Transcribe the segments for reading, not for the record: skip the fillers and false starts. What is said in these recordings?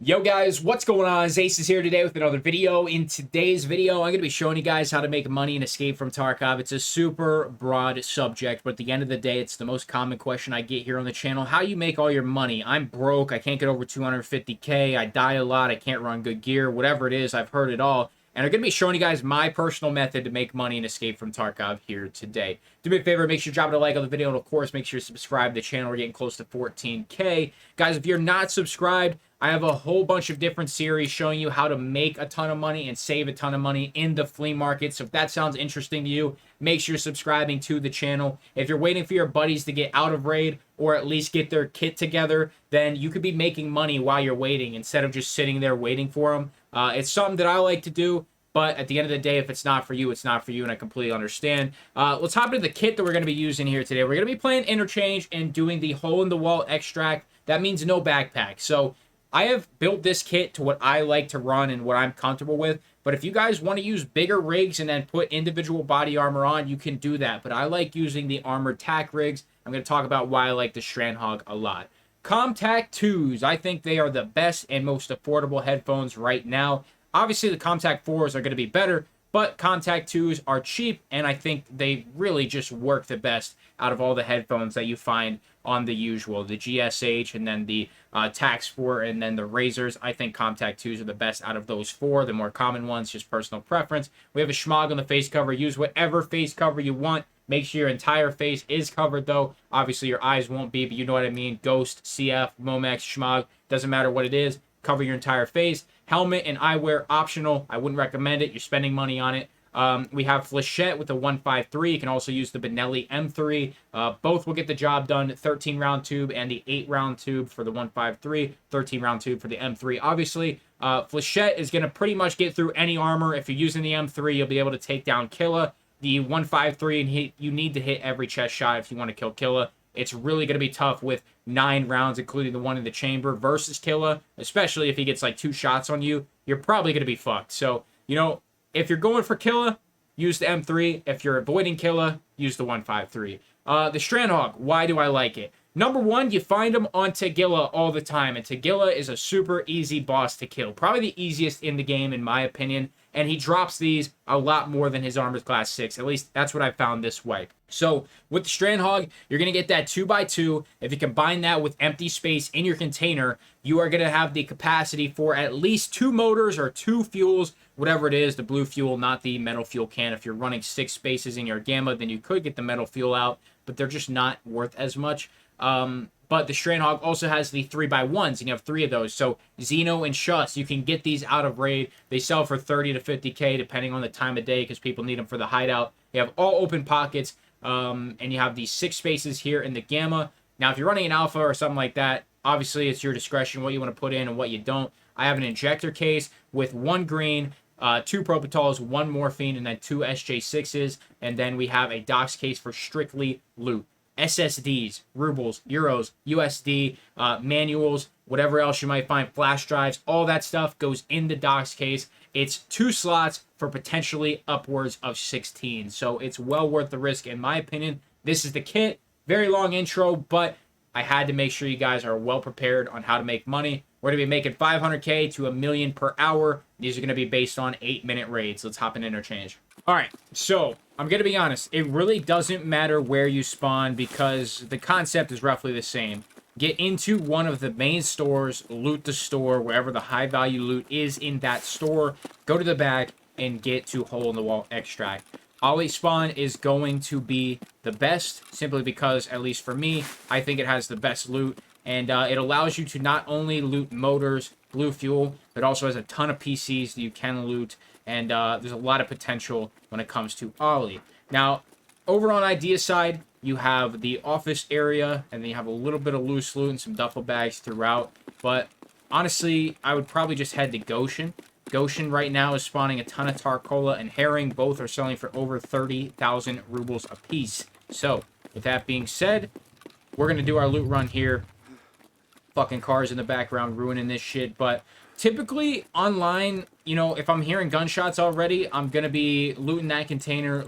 Yo guys, what's going on? Acez is here today with another video. In today's video, I'm going to be showing you guys how to make money and escape from Tarkov. It's a super broad subject, but at the end of the day, it's the most common question I get here on the channel. How you make all your money? I'm broke. I can't get over 250K. I die a lot. I can't run good gear. Whatever it is, I've heard it all. And I'm going to be showing you guys my personal method to make money and escape from Tarkov here today. Do me a favor, make sure you drop a like on the video, and of course, make sure you subscribe to the channel. We're getting close to 14K. Guys, if you're not subscribed, I have a whole bunch of different series showing you how to make a ton of money and save a ton of money in the flea market. So if that sounds interesting to you, make sure you're subscribing to the channel. If you're waiting for your buddies to get out of raid or at least get their kit together, then you could be making money while you're waiting instead of just sitting there waiting for them. It's something that I like to do, but at the end of the day, if it's not for you, it's not for you, and I completely understand. Let's hop into the kit that we're going to be using here today. We're going to be playing interchange and doing the hole-in-the-wall extract. That means no backpack. So I have built this kit to what I like to run and what I'm comfortable with. But if you guys want to use bigger rigs and then put individual body armor on, you can do that. But I like using the armored tack rigs. I'm going to talk about why I like the Strandhog a lot. Comtac 2s, I think they are the best and most affordable headphones right now. Obviously, the Comtac 4s are going to be better, but Comtac 2s are cheap, and I think they really just work the best out of all the headphones that you find on the usual. The GSH, and then the Tac Sport, and then the Razors. I think Comtac 2s are the best out of those four. The more common ones, just personal preference. We have a Schmog on the face cover. Use whatever face cover you want. Make sure your entire face is covered, though. Obviously, your eyes won't be, but you know what I mean. Ghost, CF, Momex, Schmog, doesn't matter what it is. Cover your entire face. Helmet and eyewear optional. I wouldn't recommend it. You're spending money on it. We have Flechette with the 153. You can also use the Benelli M3. Both will get the job done. 13-round tube and the 8-round tube for the 153. 13-round tube for the M3. Obviously, Flechette is going to pretty much get through any armor. If you're using the M3, you'll be able to take down Killa. The 153, and you need to hit every chest shot if you want to kill Killa. It's really going to be tough with 9 rounds, including the one in the chamber, versus Killa, especially if he gets like 2 shots on you. You're probably going to be fucked. So, you know, if you're going for Killa, use the M3. If you're avoiding Killa, use the 153. The Strandhog, why do I like it? Number one, you find him on Tagilla all the time, and Tagilla is a super easy boss to kill. Probably the easiest in the game, in my opinion, and he drops these a lot more than his Armor's Class 6. At least that's what I found this way. So with the Strandhog, you're going to get that 2x2. If you combine that with empty space in your container, you are going to have the capacity for at least 2 motors or 2 fuels, whatever it is, the blue fuel, not the metal fuel can. If you're running 6 spaces in your Gamma, then you could get the metal fuel out, but they're just not worth as much. But the Strandhog also has the 3x1s, and you have 3 of those. So Xeno and Shuss, you can get these out of raid. They sell for 30 to 50K depending on the time of day because people need them for the hideout. You have all open pockets, and you have these 6 spaces here in the Gamma. Now, if you're running an Alpha or something like that, obviously it's your discretion what you want to put in and what you don't. I have an injector case with 1 green, 2 Propitols, 1 Morphine, and then 2 SJ6s. And then we have a Docs case for strictly loot. SSDs, rubles, euros, USD, manuals, whatever else you might find, flash drives, all that stuff goes in the Docs case. It's 2 slots for potentially upwards of 16. So it's well worth the risk, in my opinion. This is the kit. Very long intro, but I had to make sure you guys are well prepared on how to make money. We're going to be making 500K to $1 million per hour. These are going to be based on 8-minute raids. Let's hop in interchange. All right, so I'm going to be honest. It really doesn't matter where you spawn because the concept is roughly the same. Get into one of the main stores, loot the store, wherever the high-value loot is in that store. Go to the back and get to hole-in-the-wall extract. Ollie spawn is going to be the best simply because, at least for me, I think it has the best loot. And it allows you to not only loot motors, blue fuel, but also has a ton of PCs that you can loot. And there's a lot of potential when it comes to Ollie. Now, over on Idea side, you have the office area, and then you have a little bit of loose loot and some duffel bags throughout. But honestly, I would probably just head to Goshen. Goshen right now is spawning a ton of Tarkola and Herring. Both are selling for over 30,000 rubles a piece. So, with that being said, we're going to do our loot run here. Fucking cars in the background ruining this shit. But typically online, you know, if I'm hearing gunshots already, I'm going to be looting that container,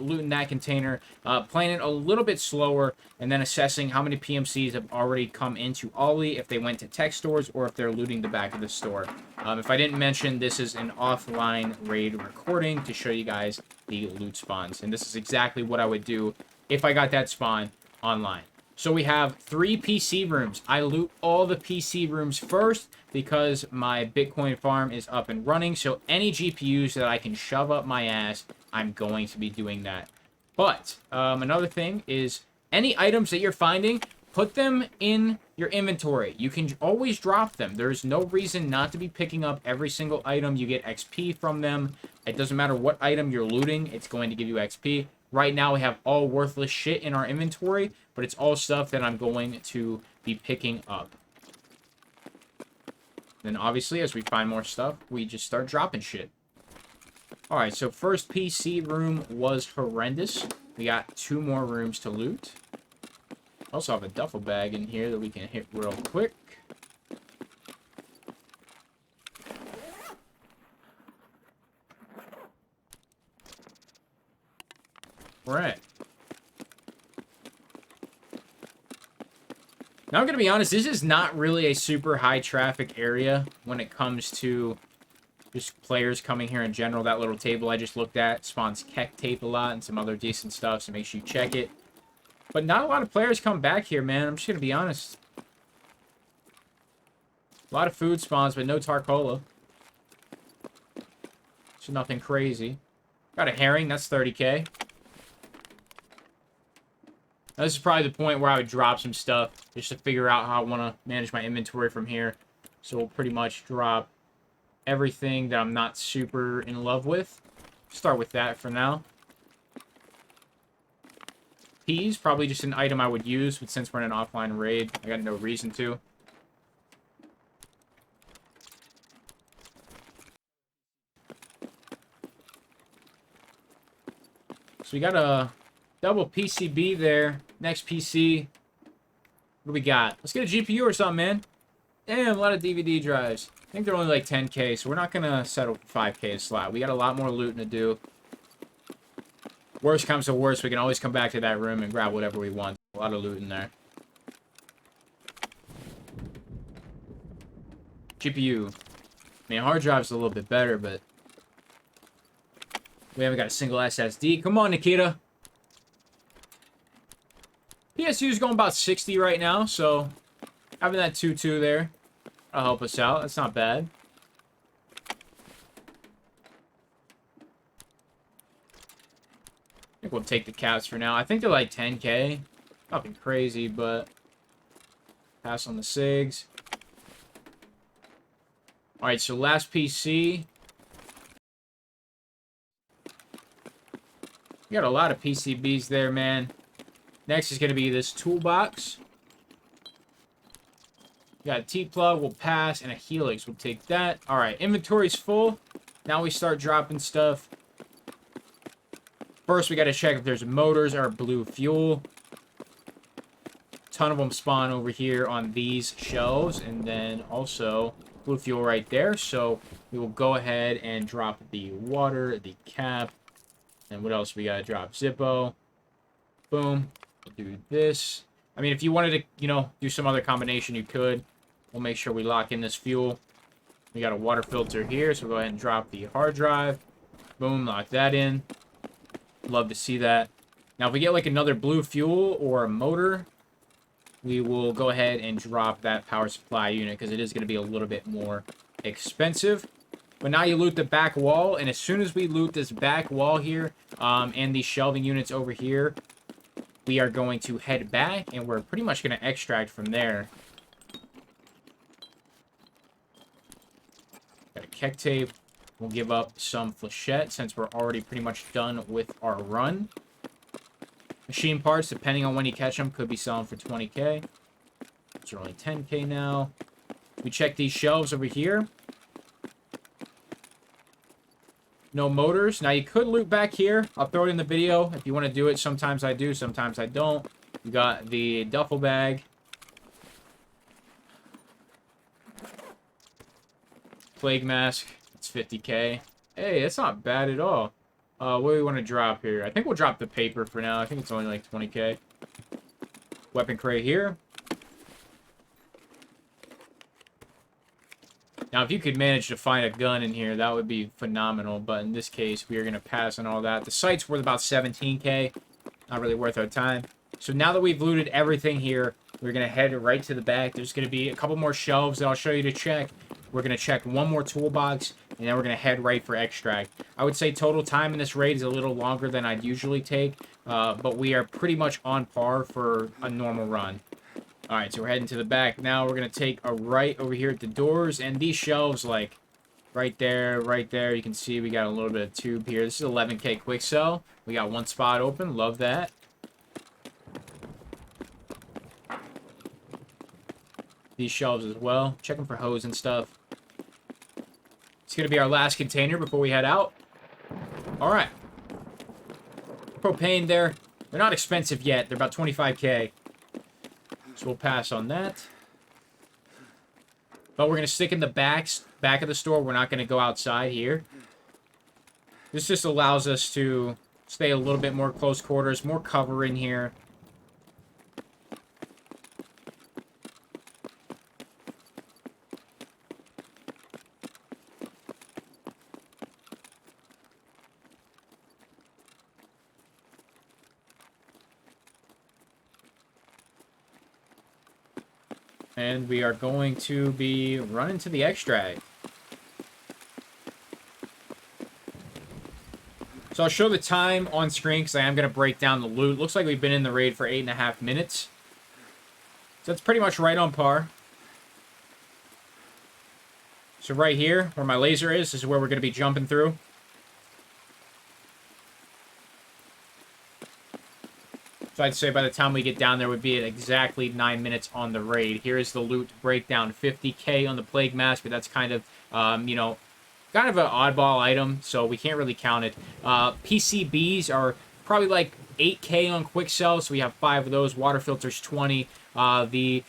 playing it a little bit slower, and then assessing how many PMCs have already come into Ollie, if they went to tech stores, or if they're looting the back of the store. If I didn't mention, this is an offline raid recording to show you guys the loot spawns. And this is exactly what I would do if I got that spawn online. So we have 3 PC rooms. I loot all the PC rooms first because my Bitcoin farm is up and running. So any GPUs that I can shove up my ass, I'm going to be doing that. But another thing is any items that you're finding, put them in your inventory. You can always drop them. There's no reason not to be picking up every single item. You get XP from them. It doesn't matter what item you're looting. It's going to give you XP. Right now, we have all worthless shit in our inventory, but it's all stuff that I'm going to be picking up. Then, obviously, as we find more stuff, we just start dropping shit. Alright, so first PC room was horrendous. We got 2 more rooms to loot. Also have a duffel bag in here that we can hit real quick. Alright. Now I'm going to be honest, this is not really a super high traffic area when it comes to just players coming here in general. That little table I just looked at spawns Keck tape a lot and some other decent stuff, so make sure you check it. But not a lot of players come back here, man. I'm just going to be honest. A lot of food spawns, but no Tarkola. So nothing crazy. Got a herring, that's 30k. Now, this is probably the point where I would drop some stuff just to figure out how I want to manage my inventory from here. So we'll pretty much drop everything that I'm not super in love with. Start with that for now. Peas, probably just an item I would use, but since we're in an offline raid, I got no reason to. So we got a double PCB there. Next PC. What do we got? Let's get a GPU or something, man. Damn, a lot of DVD drives. I think they're only like 10k, so we're not going to settle for 5k a slot. We got a lot more looting to do. Worst comes to worst, we can always come back to that room and grab whatever we want. A lot of loot in there. GPU. I mean, hard drive's a little bit better, but we haven't got a single SSD. Come on, Nikita. PSU's going about 60 right now, so having that 2.2 there will help us out. That's not bad. I think we'll take the caps for now. I think they're like 10k. Nothing crazy, but pass on the SIGs. Alright, so last PC. We got a lot of PCBs there, man. Next is going to be this toolbox. We got a T-plug, we'll pass, and a helix. We'll take that. Alright, inventory's full. Now we start dropping stuff. First, we got to check if there's motors or blue fuel. Ton of them spawn over here on these shelves. And then also blue fuel right there. So we will go ahead and drop the water, the cap. And what else we got to drop? Zippo. Boom. Do this. I mean, if you wanted to, you know, do some other combination, you could. We'll make sure we lock in this fuel. We got a water filter here, so we'll go ahead and drop the hard drive. Boom, lock that in. Love to see that. Now, if we get like another blue fuel or a motor, we will go ahead and drop that power supply unit because it is going to be a little bit more expensive. But now you loot the back wall, and as soon as we loot this back wall here, and these shelving units over here, we are going to head back, and we're pretty much going to extract from there. Got a Keck tape. We'll give up some flechette since we're already pretty much done with our run. Machine parts, depending on when you catch them, could be selling for 20k. It's only 10k now. We check these shelves over here. No motors. Now, you could loot back here. I'll throw it in the video if you want to do it. Sometimes I do, sometimes I don't. We got the duffel bag. Plague Mask. It's 50k. Hey, that's not bad at all. What do we want to drop here? I think we'll drop the paper for now. I think it's only like 20k. Weapon crate here. Now, if you could manage to find a gun in here, that would be phenomenal. But in this case, we are going to pass on all that. The site's worth about 17k. Not really worth our time. So now that we've looted everything here, we're going to head right to the back. There's going to be a couple more shelves that I'll show you to check. We're going to check one more toolbox, and then we're going to head right for extract. I would say total time in this raid is a little longer than I'd usually take, but we are pretty much on par for a normal run. Alright, so we're heading to the back now. We're going to take a right over here at the doors, and these shelves, like, right there, you can see we got a little bit of tube here. This is 11k quick sell. We got one spot open. Love that. These shelves as well. Checking for hose and stuff. It's going to be our last container before we head out. Alright. Propane there. They're not expensive yet. They're about 25k. So we'll pass on that. But we're going to stick in the back of the store. We're not going to go outside here. This just allows us to stay a little bit more close quarters, more cover in here. And we are going to be running to the extract. So I'll show the time on screen because I am going to break down the loot. Looks like we've been in the raid for 8.5 minutes. So that's pretty much right on par. So right here, where my laser is, this is where we're going to be jumping through. So I'd say by the time we get down there, would be at exactly 9 minutes on the raid. Here is the loot breakdown. 50k on the Plague Mask, but that's kind of, you know, kind of an oddball item, so we can't really count it. PCBs are probably like 8k on quick sell, so we have 5 of those. Water filters 20. The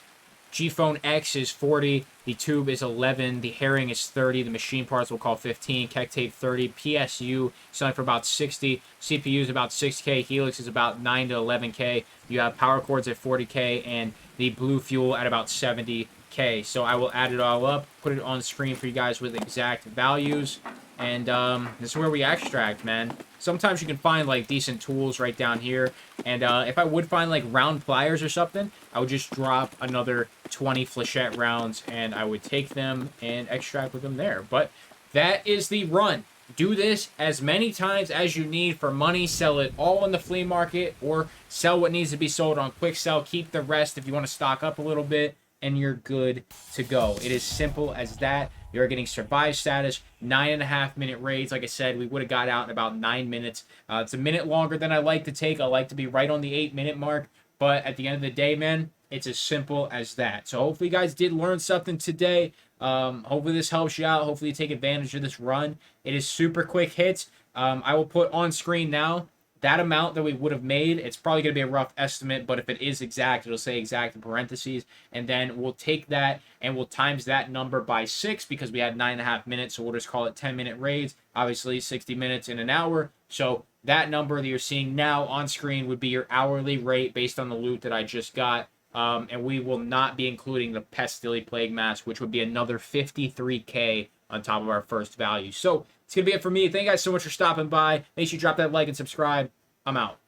G-Phone X is 40. The tube is 11. The herring is 30. The machine parts we'll call 15. Keck tape 30. PSU selling for about 60. CPU is about 6k. Helix is about 9 to 11k. You have power cords at 40k and the blue fuel at about 70k. So I will add it all up, put it on screen for you guys with exact values. And this is where we extract, man. Sometimes you can find, like, decent tools right down here. And if I would find, like, round pliers or something, I would just drop another 20 flechette rounds, and I would take them and extract with them there. But that is the run. Do this as many times as you need for money. Sell it all in the flea market, or sell what needs to be sold on quick sell. Keep the rest if you want to stock up a little bit, and you're good to go. It is simple as that. You're getting survive status, 9.5 minute raids. Like I said, we would have got out in about 9 minutes. It's a minute longer than I like to take. I like to be right on the 8-minute mark. But at the end of the day, man, it's as simple as that. So hopefully you guys did learn something today. Hopefully this helps you out. Hopefully you take advantage of this run. It is super quick hits. I will put on screen now that amount that we would have made. It's probably going to be a rough estimate, but if it is exact, it'll say exact in parentheses. And then we'll take that and we'll times that number by 6 because we had 9.5 minutes. So we'll just call it 10-minute raids. Obviously, 60 minutes in an hour. So that number that you're seeing now on screen would be your hourly rate based on the loot that I just got. And we will not be including the Pestilly Plague Mask, which would be another 53k on top of our first value. So it's going to be it for me. Thank you guys so much for stopping by. Make sure you drop that like and subscribe. I'm out.